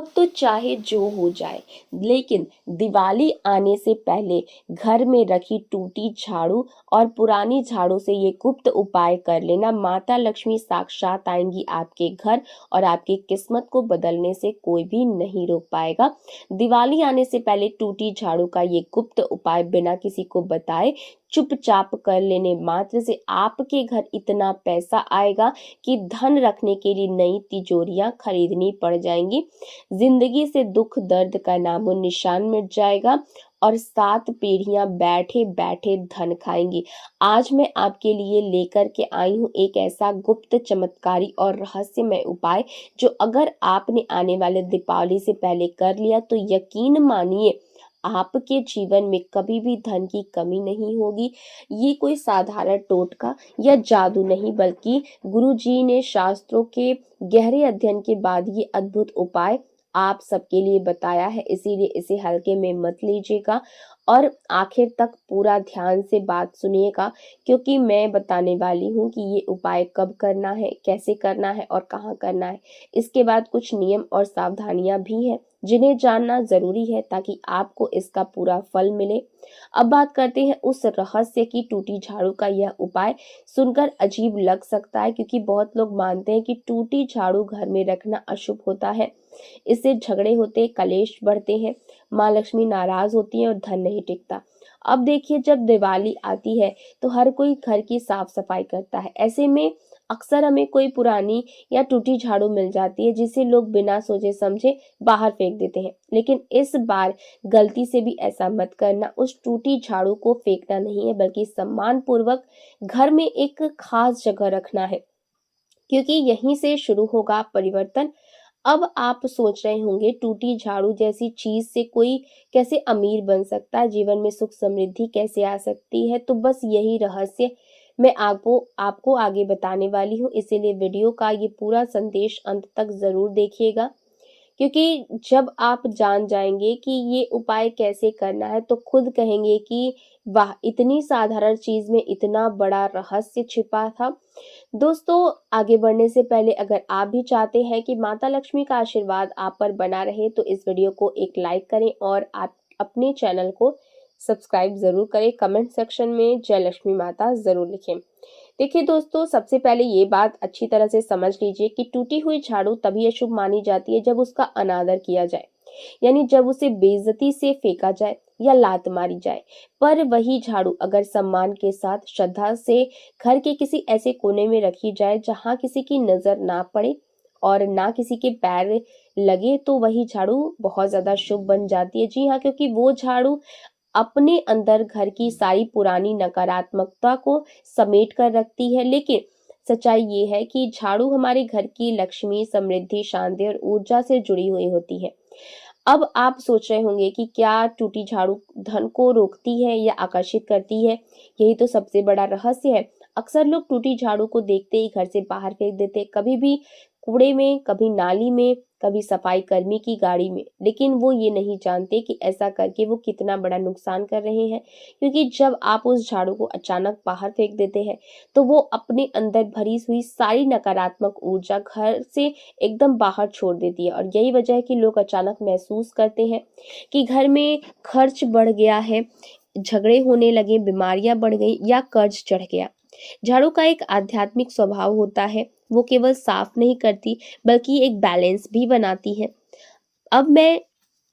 तो चाहे जो हो जाए, लेकिन दिवाली आने से पहले घर में रखी टूटी झाड़ू और पुरानी झाड़ू से ये गुप्त उपाय कर लेना। माता लक्ष्मी साक्षात आएंगी आपके घर और आपकी किस्मत को बदलने से कोई भी नहीं रोक पाएगा। दिवाली आने से पहले टूटी झाड़ू का ये गुप्त उपाय बिना किसी को बताए चुपचाप कर लेने मात्र से आपके घर इतना पैसा आएगा कि धन रखने के लिए नई तिजोरियां खरीदनी पड़ जाएंगी। जिंदगी से दुख दर्द का नामो निशान मिट जाएगा और 7 पीढ़ियां बैठे बैठे धन खाएंगी। आज मैं आपके लिए लेकर के आई हूँ एक ऐसा गुप्त चमत्कारी और रहस्यमय उपाय जो अगर आपने आने वाले दीपावली से पहले कर लिया तो यकीन मानिए आपके जीवन में कभी भी धन की कमी नहीं होगी। ये कोई साधारण टोटका या जादू नहीं, बल्कि गुरुजी ने शास्त्रों के गहरे अध्ययन के बाद ये अद्भुत उपाय आप सबके लिए बताया है। इसीलिए इसे हल्के में मत लीजिएगा और आखिर तक पूरा ध्यान से बात सुनिएगा, क्योंकि मैं बताने वाली हूँ कि ये उपाय कब करना है, कैसे करना है और कहाँ करना है। इसके बाद कुछ नियम और सावधानियां भी हैं जिन्हें जानना जरूरी है ताकि आपको इसका पूरा फल मिले। अब बात करते हैं उस रहस्य की। टूटी झाड़ू का यह उपाय सुनकर अजीब लग सकता है, क्योंकि बहुत लोग मानते हैं कि टूटी झाड़ू घर में रखना अशुभ होता है, इससे झगड़े होते, कलेश बढ़ते हैं, माँ लक्ष्मी नाराज होती है और धन नहीं टिकता। अब देखिए, जब दिवाली आती है तो हर कोई घर की साफ सफाई करता है। ऐसे में अक्सर हमें कोई पुरानी या टूटी झाड़ू मिल जाती है जिसे लोग बिना सोचे समझे बाहर फेंक देते हैं। लेकिन इस बार गलती से भी ऐसा मत करना। उस टूटी झाड़ू को फेंकना नहीं है, बल्कि सम्मान पूर्वक घर में एक खास जगह रखना है, क्योंकि यहीं से शुरू होगा परिवर्तन। अब आप सोच रहे होंगे, टूटी झाड़ू जैसी चीज से कोई कैसे अमीर बन सकता है, जीवन में सुख समृद्धि कैसे आ सकती है? तो बस यही रहस्य मैं आपको आपको आगे बताने वाली हूँ। इसीलिए वीडियो का ये पूरा संदेश अंत तक जरूर देखिएगा, क्योंकि जब आप जान जाएंगे कि ये उपाय कैसे करना है तो खुद कहेंगे कि वाह, इतनी साधारण चीज में इतना बड़ा रहस्य छिपा था। दोस्तों, आगे बढ़ने से पहले अगर आप भी चाहते हैं कि माता लक्ष्मी का आशीर्वाद आप पर बना रहे तो इस वीडियो को एक लाइक करें और आप अपने चैनल को सब्सक्राइब जरूर करें। कमेंट सेक्शन में जय लक्ष्मी माता जरूर लिखें। देखिए दोस्तों, सबसे पहले ये बात अच्छी तरह से समझ लीजिए कि टूटी हुई झाड़ू तभी अशुभ मानी जाती है जब उसका अनादर किया जाए, यानी जब उसे बेइज्जती से फेंका जाए या लात मारी जाए। पर वही झाड़ू अगर सम्मान के साथ श्रद्धा से घर के किसी ऐसे कोने में रखी जाए जहां किसी की नजर ना पड़े और ना किसी के पैर लगे, तो वही झाड़ू बहुत ज्यादा शुभ बन जाती है। जी हाँ, क्योंकि वो झाड़ू अपने अंदर घर की सारी पुरानी नकारात्मकता को समेट कर रखती है। लेकिन सच्चाई ये है कि झाड़ू हमारे घर की लक्ष्मी, समृद्धि, शांति और ऊर्जा से जुड़ी हुई होती है। अब आप सोच रहे होंगे कि क्या टूटी झाड़ू धन को रोकती है या आकर्षित करती है? यही तो सबसे बड़ा रहस्य है। अक्सर लोग टूटी झाड़ू को देखते ही घर से बाहर फेंक देते, कभी भी कूड़े में, कभी नाली में, कभी सफाई कर्मी की गाड़ी में। लेकिन वो ये नहीं जानते कि ऐसा करके वो कितना बड़ा नुकसान कर रहे हैं, क्योंकि जब आप उस झाड़ू को अचानक बाहर फेंक देते हैं तो वो अपने अंदर भरी हुई सारी नकारात्मक ऊर्जा घर से एकदम बाहर छोड़ देती है। और यही वजह है कि लोग अचानक महसूस करते हैं कि घर में खर्च बढ़ गया है, झगड़े होने लगे, बीमारियां बढ़ गई या कर्ज चढ़ गया। झाड़ू का एक आध्यात्मिक स्वभाव होता है, वो केवल साफ नहीं करती बल्कि एक बैलेंस भी बनाती है। अब मैं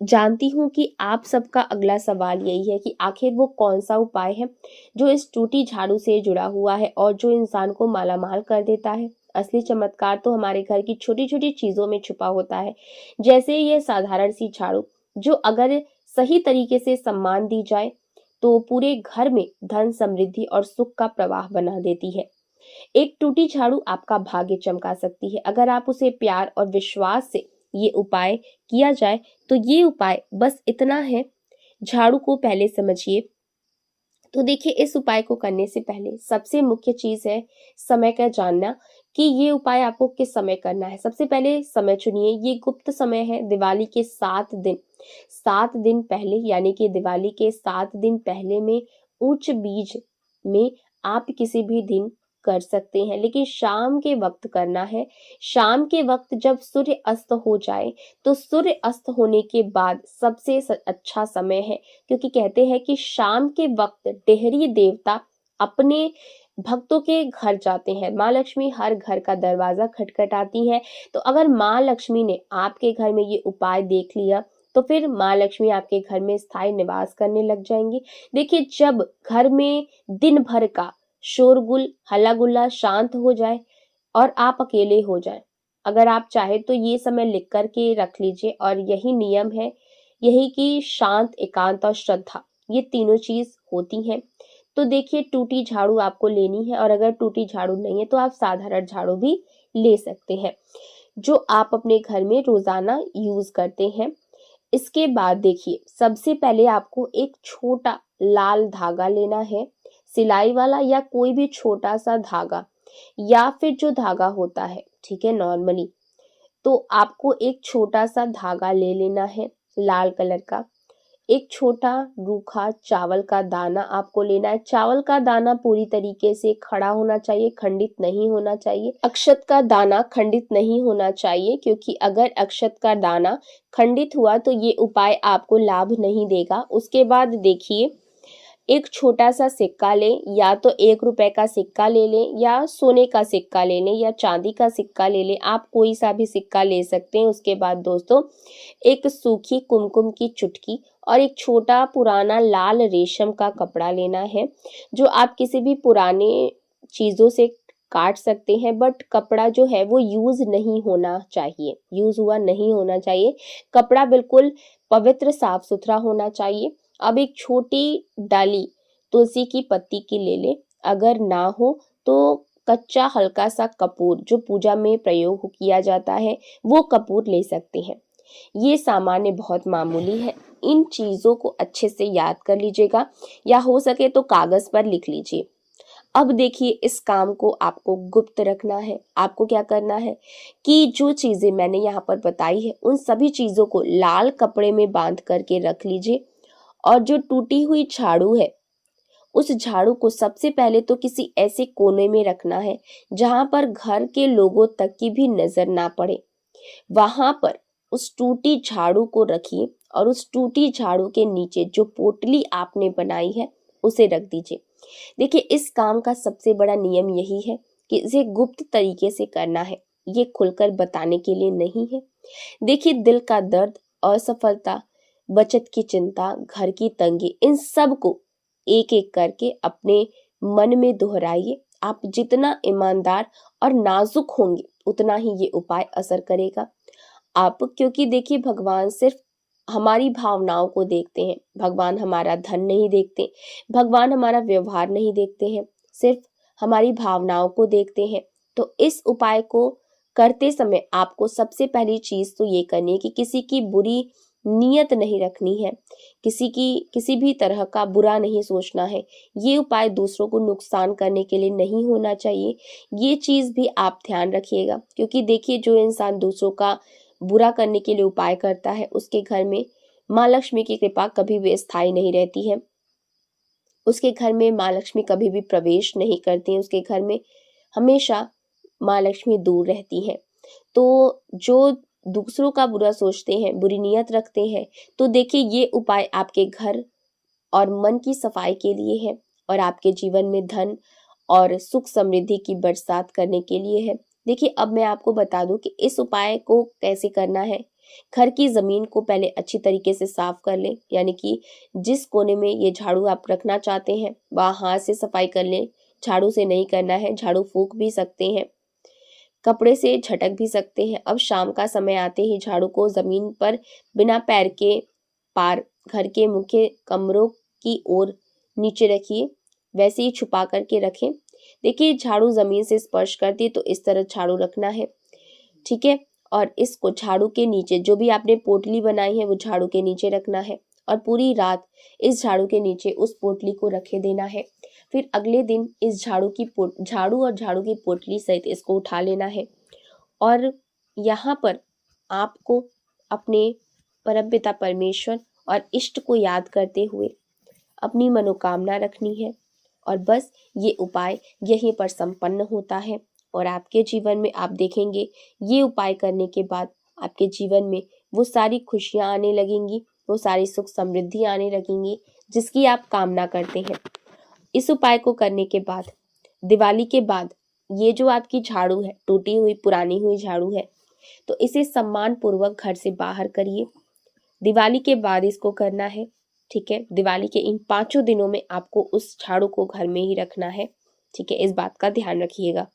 जानती हूँ कि आप सबका अगला सवाल यही है कि आखिर वो कौन सा उपाय है जो इस टूटी झाड़ू से जुड़ा हुआ है और जो इंसान को मालामाल कर देता है। असली चमत्कार तो हमारे घर की छोटी छोटी चीजों में छुपा होता है, जैसे ये साधारण सी झाड़ू जो अगर सही तरीके से सम्मान दी जाए तो पूरे घर में धन, समृद्धि और सुख का प्रवाह बना देती है। एक टूटी झाड़ू आपका भाग्य चमका सकती है अगर आप उसे प्यार और विश्वास से ये उपाय किया जाए। तो ये उपाय बस इतना है, झाड़ू को पहले समझिए। तो देखिए, इस उपाय को करने से पहले सबसे मुख्य चीज है समय का जानना कि ये उपाय आपको किस समय करना है। सबसे पहले समय चुनिए। ये गुप्त समय है। दिवाली के 7 दिन पहले, यानी कि दिवाली के 7 दिन पहले में उच्च बीज में आप किसी भी दिन कर सकते हैं, लेकिन शाम के वक्त करना है। शाम के वक्त जब सूर्य अस्त हो जाए, तो सूर्य अस्त होने के बाद सबसे अच्छा समय है, क्योंकि कहते हैं कि शाम के वक्त डेहरी देवता अपने भक्तों के घर जाते हैं। माँ लक्ष्मी हर घर का दरवाजा खटखटाती है। तो अगर माँ लक्ष्मी ने आपके घर में ये उपाय देख लिया, तो फिर माँ लक्ष्मी आपके घर में स्थायी निवास करने लग जाएंगी। देखिए, जब घर में दिन भर का शोरगुल हल्ला गुल्ला शांत हो जाए और आप अकेले हो जाएं, अगर आप चाहे तो ये समय लिख कर के रख लीजिए। और यही नियम है, यही कि शांत, एकांत और श्रद्धा, ये तीनों चीज होती हैं। तो देखिए, टूटी झाड़ू आपको लेनी है, और अगर टूटी झाड़ू नहीं है तो आप साधारण झाड़ू भी ले सकते हैं, जो आप अपने घर में रोजाना यूज करते हैं। इसके बाद देखिए, सबसे पहले आपको एक छोटा लाल धागा लेना है, सिलाई वाला या कोई भी छोटा सा धागा, या फिर जो धागा होता है, ठीक है, नॉर्मली, तो आपको एक छोटा सा धागा ले लेना है लाल कलर का। एक छोटा रूखा चावल का दाना आपको लेना है। चावल का दाना पूरी तरीके से खड़ा होना चाहिए, खंडित नहीं होना चाहिए। अक्षत का दाना खंडित नहीं होना चाहिए, क्योंकि अगर अक्षत का दाना खंडित हुआ तो ये उपाय आपको लाभ नहीं देगा। उसके बाद देखिए, एक छोटा सा सिक्का लें, या तो 1 रुपए का सिक्का ले लें, या सोने का सिक्का ले लें, या चांदी का सिक्का ले लें, आप कोई सा भी सिक्का ले सकते हैं। उसके बाद दोस्तों, एक सूखी कुमकुम की चुटकी और एक छोटा पुराना लाल रेशम का कपड़ा लेना है, जो आप किसी भी पुराने चीजों से काट सकते हैं, बट कपड़ा जो है वो यूज नहीं होना चाहिए, यूज हुआ नहीं होना चाहिए। कपड़ा बिल्कुल पवित्र साफ सुथरा होना चाहिए। अब एक छोटी डाली तुलसी की पत्ती की ले ले, अगर ना हो तो कच्चा हल्का सा कपूर, जो पूजा में प्रयोग किया जाता है, वो कपूर ले सकते हैं। ये सामान्य बहुत मामूली है। इन चीजों को अच्छे से याद कर लीजिएगा, या हो सके तो कागज पर लिख लीजिए। अब देखिए, इस काम को आपको गुप्त रखना है। आपको क्या करना है कि जो चीजें मैंने यहाँ पर बताई है, उन सभी चीजों को लाल कपड़े में बांध करके रख लीजिए। और जो टूटी हुई झाड़ू है, उस झाड़ू को सबसे पहले तो किसी ऐसे कोने में रखना है जहां पर घर के लोगों तक की भी नजर ना पड़े। वहां पर उस टूटी झाड़ू को रखिए, और उस टूटी झाड़ू के नीचे जो पोटली आपने बनाई है, उसे रख दीजिए। देखिए, इस काम का सबसे बड़ा नियम यही है कि इसे गुप्त तरीके से करना है, ये खुलकर बताने के लिए नहीं है। देखिए, दिल का दर्द, असफलता, बचत की चिंता, घर की तंगी, इन सब को एक एक करके अपने मन में दोहराइए। आप जितना ईमानदार और नाजुक होंगे, उतना ही ये उपाय असर करेगा। आप, क्योंकि देखिए, भगवान सिर्फ हमारी भावनाओं को देखते हैं, भगवान हमारा धन नहीं देखते, भगवान हमारा व्यवहार नहीं देखते हैं, सिर्फ हमारी भावनाओं को देखते हैं। तो इस उपाय को करते समय आपको सबसे पहली चीज तो ये करनी है कि किसी की बुरी नियत नहीं रखनी है, किसी भी तरह का बुरा नहीं सोचना है। ये उपाय दूसरों को नुकसान करने के लिए नहीं होना चाहिए, ये चीज भी आप ध्यान रखिएगा। क्योंकि देखिए, जो इंसान दूसरों का बुरा करने के लिए उपाय करता है, उसके घर में माँ लक्ष्मी की कृपा कभी भी स्थायी नहीं रहती है। उसके घर में माँ लक्ष्मी कभी भी प्रवेश नहीं करती है, उसके घर में हमेशा माँ लक्ष्मी दूर रहती हैं। तो जो दूसरों का बुरा सोचते हैं, बुरी नियत रखते हैं, तो देखिए, ये उपाय आपके घर और मन की सफाई के लिए है, और आपके जीवन में धन और सुख समृद्धि की बरसात करने के लिए है। देखिए, अब मैं आपको बता दूं कि इस उपाय को कैसे करना है। घर की जमीन को पहले अच्छी तरीके से साफ कर लें, यानी कि जिस कोने में ये झाड़ू आप रखना चाहते हैं, वहां हाथ से सफाई कर लें। झाड़ू से नहीं करना है, झाड़ू फूंक भी सकते हैं, कपड़े से झटक भी सकते हैं। अब शाम का समय आते ही झाड़ू को जमीन पर बिना पैर के पार घर के मुख्य कमरों की ओर नीचे रखिए, वैसे ही छुपा करके रखें। देखिए, झाड़ू जमीन से स्पर्श करती है, तो इस तरह झाड़ू रखना है, ठीक है। और इसको झाड़ू के नीचे, जो भी आपने पोटली बनाई है, वो झाड़ू के नीचे रखना है, और पूरी रात इस झाड़ू के नीचे उस पोटली को रखे देना है। फिर अगले दिन इस झाड़ू और झाड़ू की पोटली सहित इसको उठा लेना है, और यहाँ पर आपको अपने परमपिता परमेश्वर और इष्ट को याद करते हुए अपनी मनोकामना रखनी है, और बस ये उपाय यहीं पर संपन्न होता है और आपके जीवन में आप देखेंगे ये उपाय करने के बाद आपके जीवन में वो सारी खुशियाँ आने लगेंगी, वो सारी सुख समृद्धि आने लगेंगी जिसकी आप कामना करते हैं। इस उपाय को करने के बाद दिवाली के बाद ये जो आपकी झाड़ू है, टूटी हुई पुरानी हुई झाड़ू है, तो इसे सम्मान पूर्वक घर से बाहर करिए। दिवाली के बाद इसको करना है, ठीक है। दिवाली के इन 5 दिनों में आपको उस झाड़ू को घर में ही रखना है, ठीक है। इस बात का ध्यान रखिएगा।